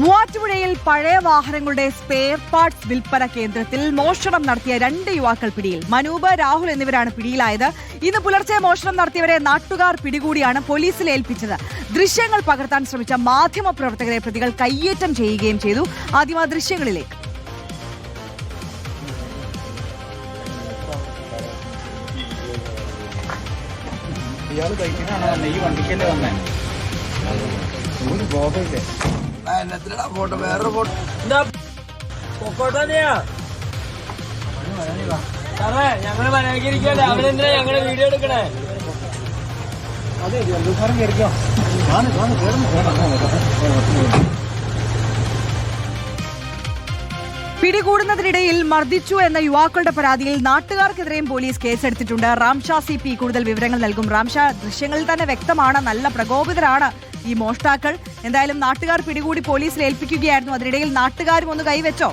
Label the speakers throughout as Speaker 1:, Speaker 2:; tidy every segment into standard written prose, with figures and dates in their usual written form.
Speaker 1: മൂവാറ്റുപുഴയിൽ പഴയ വാഹനങ്ങളുടെ സ്പെയർ പാർട്സ് വിൽപ്പന കേന്ദ്രത്തിൽ മോഷണം നടത്തിയ 2 യുവാക്കൾ പിടിയിൽ. മനൂപ്, രാഹുൽ എന്നിവരാണ് പിടിയിലായത്. ഇന്ന് പുലർച്ചെ മോഷണം നടത്തിയവരെ നാട്ടുകാർ പിടികൂടിയാണ് പോലീസിൽ ഏൽപ്പിച്ചത്. ദൃശ്യങ്ങൾ പകർത്താൻ ശ്രമിച്ച മാധ്യമപ്രവർത്തകരെ പ്രതികൾ കയ്യേറ്റം ചെയ്യുകയും ചെയ്തു. ആദ്യം ആ ദൃശ്യങ്ങളിലേക്ക്.
Speaker 2: ഫോട്ടോ വേറൊരു ഫോട്ടോ സാറേ ഞങ്ങള് മലയാളിരിക്കല്ലേ അവനെന്തിനാ ഞങ്ങള് വീഡിയോ എടുക്കണേ?
Speaker 1: പിടികൂടുന്നതിനിടയിൽ മർദ്ദിച്ചു എന്ന യുവാക്കളുടെ പരാതിയിൽ നാട്ടുകാർക്കെതിരെയും പോലീസ് കേസെടുത്തിട്ടുണ്ട്. റാംഷാ CP കൂടുതൽ വിവരങ്ങൾ നൽകും. റാംഷാ, ദൃശ്യങ്ങളിൽ തന്നെ വ്യക്തമാണ്, നല്ല പ്രകോപിതരാണ് ഈ മോഷ്ടാക്കൾ. എന്തായാലും നാട്ടുകാർ പിടികൂടി പോലീസിൽ ഏൽപ്പിക്കുകയായിരുന്നു. അതിനിടയിൽ നാട്ടുകാരും ഒന്ന് കൈവച്ചോ?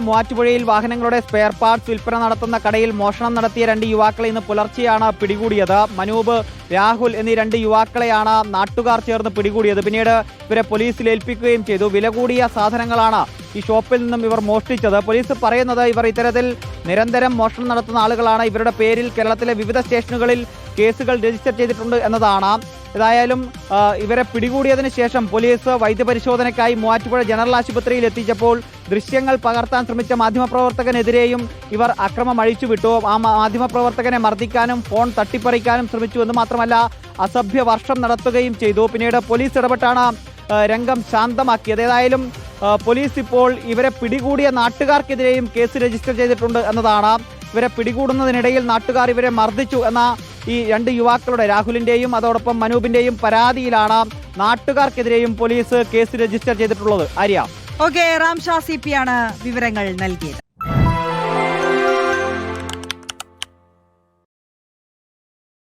Speaker 3: മൂവാറ്റുപുഴയിൽ വാഹനങ്ങളുടെ സ്പെയർ പാർട്സ് വിൽപ്പന നടത്തുന്ന കടയിൽ മോഷണം നടത്തിയ 2 യുവാക്കളെ ഇന്ന് പുലർച്ചെയാണ് പിടികൂടിയത്. മനൂപ്, രാഹുൽ എന്നീ 2 യുവാക്കളെയാണ് നാട്ടുകാർ ചേർന്ന് പിടികൂടിയത്. പിന്നീട് ഇവരെ പോലീസിൽ ഏൽപ്പിക്കുകയും ചെയ്തു. വില കൂടിയ സാധനങ്ങളാണ് ഈ ഷോപ്പിൽ നിന്നും ഇവർ മോഷ്ടിച്ചത്. പോലീസ് പറയുന്നത് ഇവർ ഇത്തരത്തിൽ നിരന്തരം മോഷണം നടത്തുന്ന ആളുകളാണ്. ഇവരുടെ പേരിൽ കേരളത്തിലെ വിവിധ സ്റ്റേഷനുകളിൽ കേസുകൾ രജിസ്റ്റർ ചെയ്തിട്ടുണ്ട് എന്നതാണ്. ഏതായാലും ഇവരെ പിടികൂടിയതിനു ശേഷം പോലീസ് വൈദ്യപരിശോധനയ്ക്കായി മൂവാറ്റുപുഴ ജനറൽ ആശുപത്രിയിൽ എത്തിച്ചപ്പോൾ ദൃശ്യങ്ങൾ പകർത്താൻ ശ്രമിച്ച മാധ്യമപ്രവർത്തകനെതിരെയും ഇവർ അക്രമം അഴിച്ചുവിട്ടു. ആ മാധ്യമപ്രവർത്തകനെ മർദ്ദിക്കാനും ഫോൺ തട്ടിപ്പറിക്കാനും ശ്രമിച്ചു എന്ന് മാത്രമല്ല അസഭ്യ വർഷം നടത്തുകയും ചെയ്തു. പിന്നീട് പോലീസ് ഇടപെട്ടാണ് രംഗം ശാന്തമാക്കിയത്. ഏതായാലും പോലീസ് ഇപ്പോൾ ഇവരെ പിടികൂടിയ നാട്ടുകാർക്കെതിരെയും കേസ് രജിസ്റ്റർ ചെയ്തിട്ടുണ്ട് എന്നതാണ്. ഇവരെ പിടികൂടുന്നതിനിടയിൽ നാട്ടുകാർ ഇവരെ മർദ്ദിച്ചു എന്ന ഈ 2 യുവാക്കളുടെ, രാഹുലിന്റെയും അതോടൊപ്പം മനൂപിന്റെയും പരാതിയിലാണ് നാട്ടുകാർക്കെതിരെയും പോലീസ് കേസ് രജിസ്റ്റർ ചെയ്തിട്ടുള്ളത്. ആര്യ,
Speaker 1: റാംഷാ CP ആണ് വിവരങ്ങൾ നൽകിയത്.